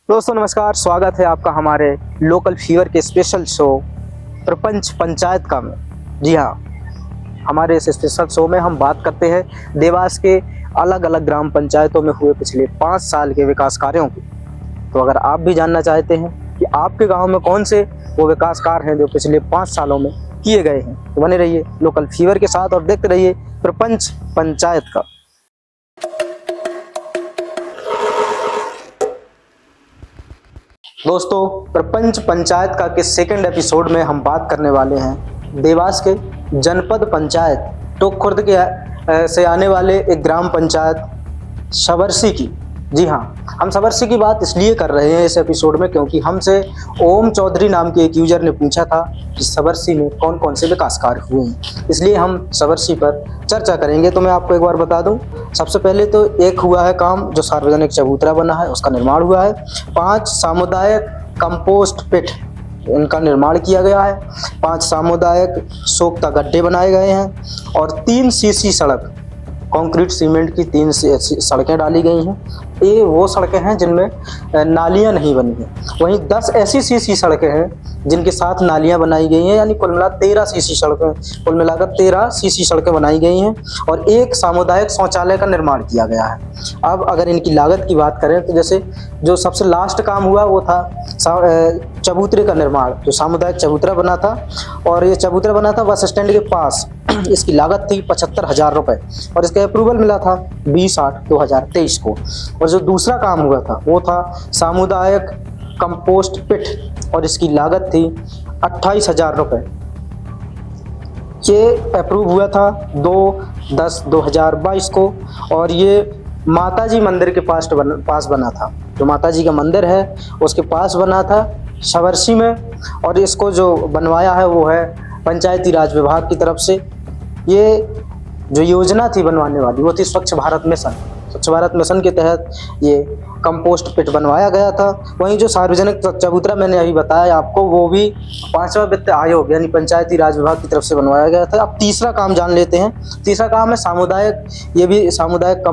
दोस्तों नमस्कार, स्वागत है आपका हमारे लोकल फीवर के स्पेशल शो प्रपंच पंचायत का में। जी हाँ, हमारे इस स्पेशल शो में हम बात करते हैं देवास के अलग अलग ग्राम पंचायतों में हुए पिछले 5 साल के विकास कार्यों की। तो अगर आप भी जानना चाहते हैं कि आपके गांव में कौन से वो विकास कार्य हैं जो पिछले 5 सालों में किए गए हैं, तो बने रहिए लोकल फीवर के साथ और देखते रहिए प्रपंच पंचायत का। दोस्तों, प्रपंच पंचायत का के सेकंड एपिसोड में हम बात करने वाले हैं देवास के जनपद पंचायत टोक खुर्द के से आने वाले एक ग्राम पंचायत सवर्सी की। जी हाँ, हम सवर्सी की बात इसलिए कर रहे हैं इस एपिसोड में क्योंकि हमसे ओम चौधरी नाम के एक यूजर ने पूछा था कि सवर्सी में कौन कौन से विकास कार्य हुए हैं, इसलिए हम सवर्सी पर चर्चा करेंगे। तो मैं आपको एक बार बता दूं, सबसे पहले तो एक हुआ है काम जो सार्वजनिक चबूतरा बना है, उसका निर्माण हुआ है। 5 सामुदायिक कंपोस्ट पिट इनका निर्माण किया गया है। 5 सामुदायिक सोख्ता गड्ढे बनाए गए हैं और 3 सीसी सड़क कंक्रीट सीमेंट की 3 सड़कें डाली गई हैं। ये वो सड़कें हैं जिनमें नालियां नहीं बनी हैं। वहीं 10 ऐसी सीसी सड़कें हैं जिनके साथ नालियां बनाई गई हैं, यानी कुल मिला 13 सीसी सड़कें, कुल मिलाकर 13 सीसी सड़कें बनाई गई हैं और एक सामुदायिक शौचालय का निर्माण किया गया है। अब अगर इनकी लागत की बात करें तो जैसे जो सबसे लास्ट काम हुआ वो था चबूतरे का निर्माण, जो सामुदायिक चबूतरा बना था और ये चबूतरा बना था बस स्टैंड के पास। इसकी लागत थी 75,000 रुपये और इसका अप्रूवल मिला था 20/8/2023 को। और जो दूसरा काम हुआ था वो था सामुदायिक कंपोस्ट पिट और इसकी लागत थी 28,000 रुपये। ये अप्रूव हुआ था 2/10/2022 को और ये माताजी मंदिर के पास बना था। जो माताजी का मंदिर है उसके पास बना था सवर्सी में और इसको जो बनवाया है वो है पंचायती राज विभाग की तरफ से। ये जो योजना थी बनवाने वाली वो थी स्वच्छ भारत मिशन। स्वच्छ भारत मिशन के तहत ये कंपोस्ट पिट बनवाया गया था। वहीं जो सार्वजनिक चबूतरा मैंने अभी बताया आपको, वो भी 5वां वित्त आयोग यानी पंचायती राज विभाग की तरफ से बनवाया गया था। अब तीसरा काम जान लेते हैं। तीसरा काम है सामुदायिक, ये भी सामुदायिक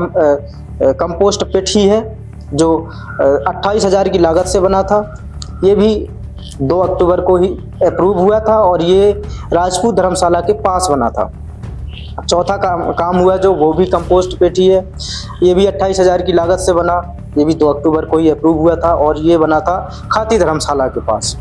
कंपोस्ट पिट ही है जो 28,000 की लागत से बना था। ये भी 2 अक्टूबर को ही अप्रूव हुआ था और ये राजपूत धर्मशाला के पास बना था। चौथा काम हुआ जो वो भी कंपोस्ट पिट ही है, ये भी 28,000 की लागत से बना। ये भी 2 अक्टूबर को ही अप्रूव हुआ था और ये बना था खाती धर्मशाला के पास।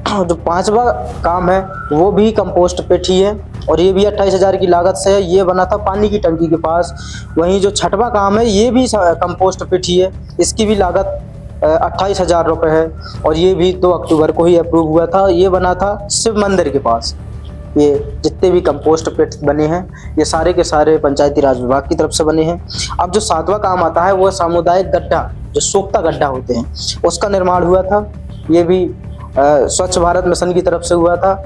जो 5वां काम है वो भी कंपोस्ट पिट ही है और ये भी 28,000 की लागत से है। ये बना था पानी की टंकी के पास। वहीं जो 6वां काम है ये भी कंपोस्ट पिट ही है, इसकी भी लागत 28,000 रुपये है और ये भी 2 अक्टूबर को ही अप्रूव हुआ था। ये बना था शिव मंदिर के पास। ये जितने भी कंपोस्ट पिट बने हैं ये सारे के सारे पंचायती राज विभाग की तरफ से बने हैं। अब जो 7वां काम आता है वो सामुदायिक गड्ढा, जो सोख्ता गड्ढा होते हैं, उसका निर्माण हुआ था। ये भी स्वच्छ भारत मिशन की तरफ से हुआ था।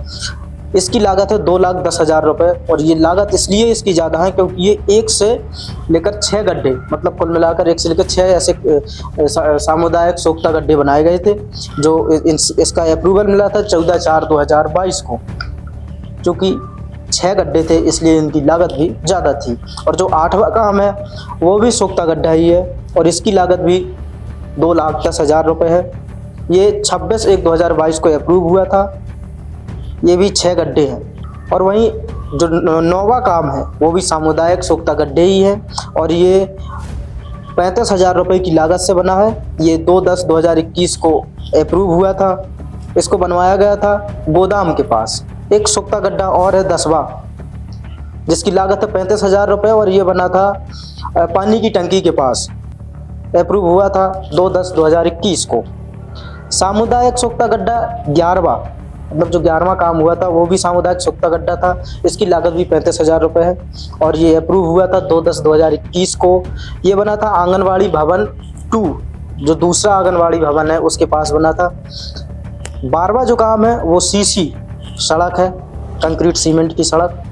इसकी लागत है 2,10,000 रुपये और ये लागत इसलिए इसकी ज़्यादा है क्योंकि ये 1 से लेकर 6 गड्ढे, मतलब कुल मिलाकर 1 से लेकर 6 ऐसे सामुदायिक सोख्ता गड्ढे बनाए गए थे। जो इसका अप्रूवल मिला था 14/4/2022 को। चूँकि 6 गड्ढे थे इसलिए इनकी लागत भी ज़्यादा थी। और जो 8वां काम है वो भी सोख्ता गड्ढा ही है और इसकी लागत भी 2,10,000 रुपये है। ये 26/1/2022 को अप्रूव हुआ था। ये भी 6 गड्ढे हैं। और वहीं जो 9वां काम है वो भी सामुदायिक सोख्ता गड्ढे ही है और ये 35,000 रुपये की लागत से बना है। ये 2/10/2021 को अप्रूव हुआ था। इसको बनवाया गया था गोदाम के पास। एक सोख्ता गड्ढा और है 10वां, जिसकी लागत है 35,000 रुपये और ये बना था पानी की टंकी के पास। अप्रूव हुआ था 2/10/2021 को। सामुदायिक सोख्ता गड्ढा 11वां, मतलब जो 11वां काम हुआ था वो भी सामुदायिक सोख्ता गड्ढा था। इसकी लागत भी 35,000 रुपये है और ये अप्रूव हुआ था 2/10/2021 को। ये बना था आंगनवाड़ी भवन 2, जो दूसरा आंगनवाड़ी भवन है उसके पास बना था। 12वां जो काम है वो सीसी सड़क है, कंक्रीट सीमेंट की सड़क।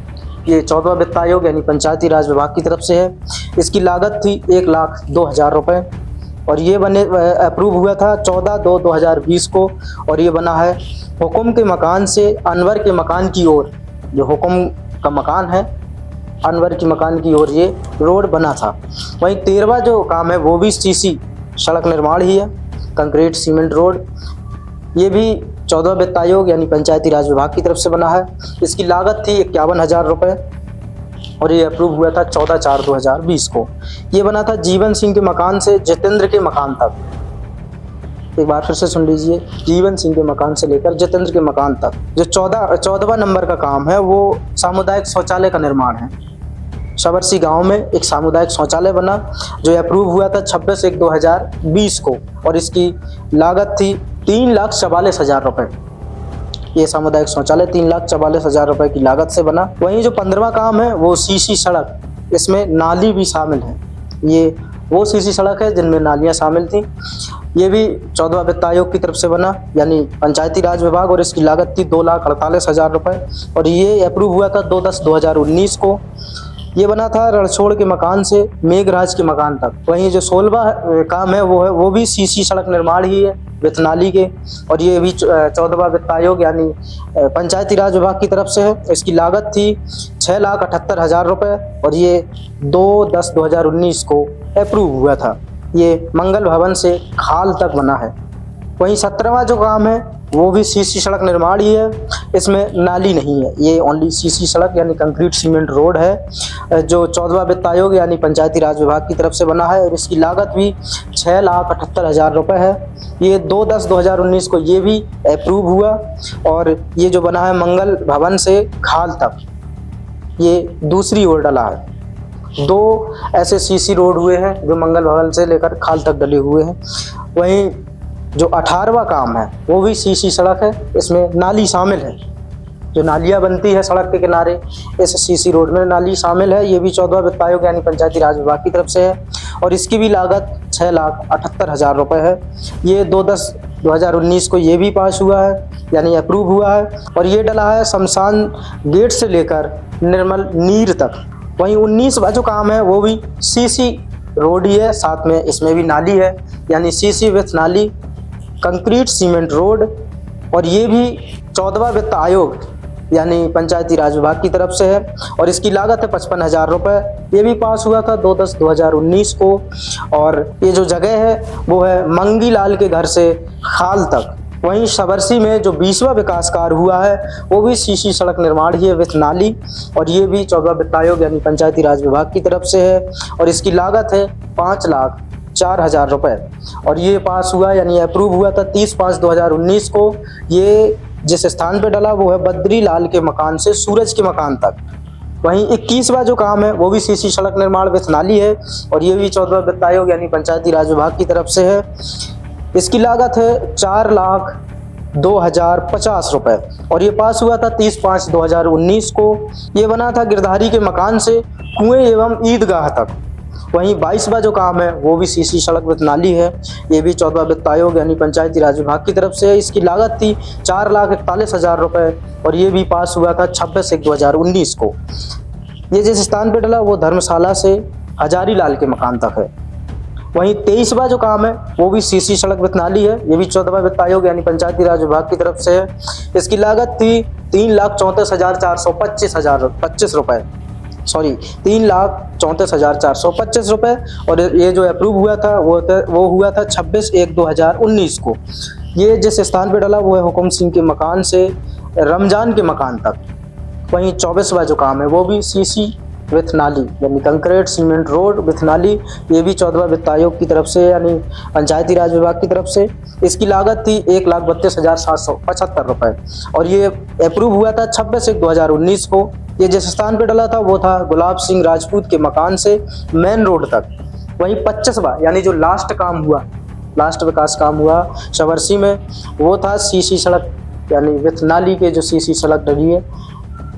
ये 14वां वित्त आयोग यानी पंचायती राज विभाग की तरफ से है। इसकी लागत थी 1,02,000 रुपये और ये अप्रूव हुआ था 14/2/2020 को और ये बना है हुकुम के मकान से अनवर के मकान की ओर। जो हुकुम का मकान है अनवर के मकान की ओर ये रोड बना था। वहीं 13वां जो काम है वो भी सीसी सड़क निर्माण ही है। कंक्रीट सीमेंट रोड, ये भी 14 वित्त आयोग यानी पंचायती राज विभाग की तरफ से बना है। इसकी लागत थी 51,000 रुपये और ये अप्रूव हुआ था 14/4/2020 को। ये बना था जीवन सिंह के मकान से जितेंद्र के मकान तक। एक बार फिर से सुन लीजिए, जीवन सिंह के मकान से लेकर जितेंद्र के मकान तक। जो 14वां नंबर का काम है वो सामुदायिक शौचालय का निर्माण है। शबरसी गांव में एक सामुदायिक शौचालय बना जो अप्रूव हुआ था 26/1/2020 को और इसकी लागत थी 3,44,000 रुपये। ये सामुदायिक शौचालय 3,44,000 रुपये की लागत से बना। वहीं जो 15वां काम है वो सीसी सड़क, इसमें नाली भी शामिल है। ये वो सीसी सड़क है जिनमें नालियां शामिल थी। ये भी 14वां वित्त आयोग की तरफ से बना यानी पंचायती राज विभाग और इसकी लागत थी 2,48,000 रुपये और ये अप्रूव हुआ था 2/10/2019 को। ये बना था रणछोड़ के मकान से मेघराज के मकान तक। वहीं जो 16वां काम है वो भी सीसी सड़क निर्माण ही है वित्त नाली के और ये भी 14वां वित्त आयोग यानी पंचायती राज विभाग की तरफ से है। इसकी लागत थी 6,78,000 रुपये और ये 2/10/2019 को अप्रूव हुआ था। ये मंगल भवन से खाल तक बना है। वहीं 17वां जो काम है वो भी सीसी सड़क निर्माण ही है, इसमें नाली नहीं है। ये ओनली सीसी सड़क यानी कंक्रीट सीमेंट रोड है जो 14वां वित्त आयोग यानी पंचायती राज विभाग की तरफ से बना है और इसकी लागत भी 6,78,000 रुपये है। ये 2/10/2019 को ये भी अप्रूव हुआ और ये जो बना है मंगल भवन से खाल तक, ये दूसरी ओर डला है। 2 ऐसे सीसी रोड हुए हैं जो मंगल भवन से लेकर खाल तक डले हुए हैं। वहीं जो 18वां काम है वो भी सीसी सड़क है, इसमें नाली शामिल है। जो नालियाँ बनती है सड़क के किनारे, इस सीसी रोड में नाली शामिल है। ये भी 14वां वित्त आयोग यानी पंचायती राज विभाग की तरफ से है और इसकी भी लागत 6,78,000 रुपये है। ये 2/10/2019 को ये भी पास हुआ है यानी अप्रूव हुआ है और ये डला है शमशान गेट से लेकर निर्मल नीर तक। वहीं 19वां जो काम है वो भी सीसी रोड ही है, साथ में इसमें भी नाली है यानी सीसी विथ नाली कंक्रीट सीमेंट रोड और ये भी 14वां वित्त आयोग यानी पंचायती राज विभाग की तरफ से है और इसकी लागत है 55,000 रुपये। ये भी पास हुआ था 2/10/2019 को और ये जो जगह है वो है मंगी लाल के घर से खाल तक। वहीं शबरसी में जो 20वां विकास कार्य हुआ है वो भी सीसी सड़क निर्माण ही है विथ नाली और ये भी 14वां वित्त आयोग यानी पंचायती राज विभाग की तरफ से है और इसकी लागत है 5,04,000 रुपये और ये पास हुआ यानी अप्रूव हुआ था 30/5/2019 को। ये जिस स्थान पे डला वो है बद्री लाल के मकान से सूरज के मकान तक। वहीं 21वां जो काम है वो भी सीसी सड़क निर्माण विथ नाली है और ये भी 14वां वित्त आयोग यानी पंचायती राज विभाग की तरफ से है। इसकी लागत है 4,02,050 रुपये और ये पास हुआ था 30/5/2019 को। ये बना था गिरधारी के मकान से कुएं एवं ईदगाह तक। वहीं 22वां जो काम है वो भी सीसी सड़क विथ नाली है। ये भी 14वां वित्त आयोग यानी पंचायती राज विभाग की तरफ से है। इसकी लागत थी 4,41,000 रुपये और ये भी पास हुआ था 26/1/2019 को। ये जिस स्थान पर डला वो धर्मशाला से हजारी लाल के मकान तक है। वहीं 23वां जो काम है वो भी सीसी सड़क विथ नाली है। ये भी 14वां वित्त आयोग यानी पंचायती राज विभाग की तरफ से है। इसकी लागत थी 3,34,425 रुपये, सॉरी 3,34,425 रुपये और ये जो अप्रूव हुआ था वो हुआ था 26/1/2019 को। ये जिस स्थान पे डला वो है हुकुम सिंह के मकान से रमजान के मकान तक। वहीं 24वां जो काम है वो भी सीसी विथ नाली यानी कंक्रीट सीमेंट रोड विथ नाली। ये भी 14वां वित्त आयोग की तरफ से यानी पंचायती राज विभाग की तरफ से। इसकी लागत थी 1,32,775 रुपये और ये अप्रूव हुआ था 26/1/2019 को। ये जिस स्थान पर डला था वो था गुलाब सिंह राजपूत के मकान से मेन रोड तक। वहीं 25वां यानी जो लास्ट विकास काम हुआ शबरसी में वो था सीसी सड़क यानी विथ नाली के जो सीसी सड़क डली है,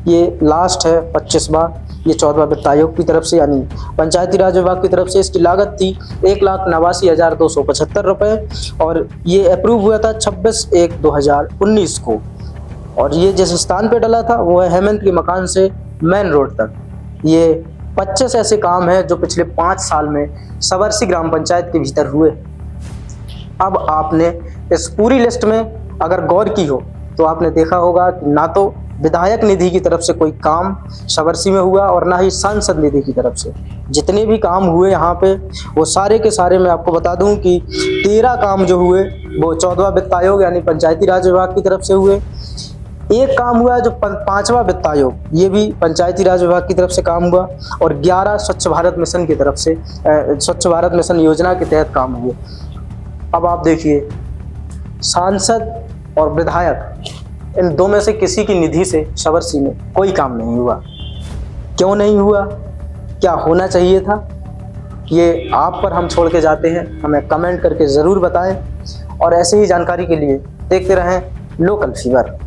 ये लास्ट है 25वां। ये 14वां वित्त आयोग की तरफ से यानी पंचायती राज विभाग की तरफ से। इसकी लागत थी 1,89,275 रुपये और ये अप्रूव हुआ था 26/1/2019 को। और ये जिस स्थान पे डला था वो है हेमंत के मकान से मेन रोड तक। ये 25 ऐसे काम हैं जो पिछले 5 साल में शबरसी ग्राम पंचायत के भीतर हुए। अब आपने इस पूरी लिस्ट में अगर गौर की हो तो आपने देखा होगा कि ना तो विधायक निधि की तरफ से कोई काम शबरसी में हुआ और ना ही सांसद निधि की तरफ से। जितने भी काम हुए यहाँ पे वो सारे के सारे मैं आपको बता दूं कि 13 काम जो हुए वो 14वां वित्त आयोग यानी पंचायती राज विभाग की तरफ से हुए। एक काम हुआ जो 5वां वित्त आयोग, ये भी पंचायती राज विभाग की तरफ से काम हुआ। और 11 स्वच्छ भारत मिशन की तरफ से स्वच्छ भारत मिशन योजना के तहत काम हुए। अब आप देखिए, सांसद और विधायक इन दो में से किसी की निधि से शबरसी में कोई काम नहीं हुआ। क्यों नहीं हुआ, क्या होना चाहिए था, ये आप पर हम छोड़ के जाते हैं। हमें कमेंट करके ज़रूर बताएं और ऐसे ही जानकारी के लिए देखते रहें लोकल फीवर।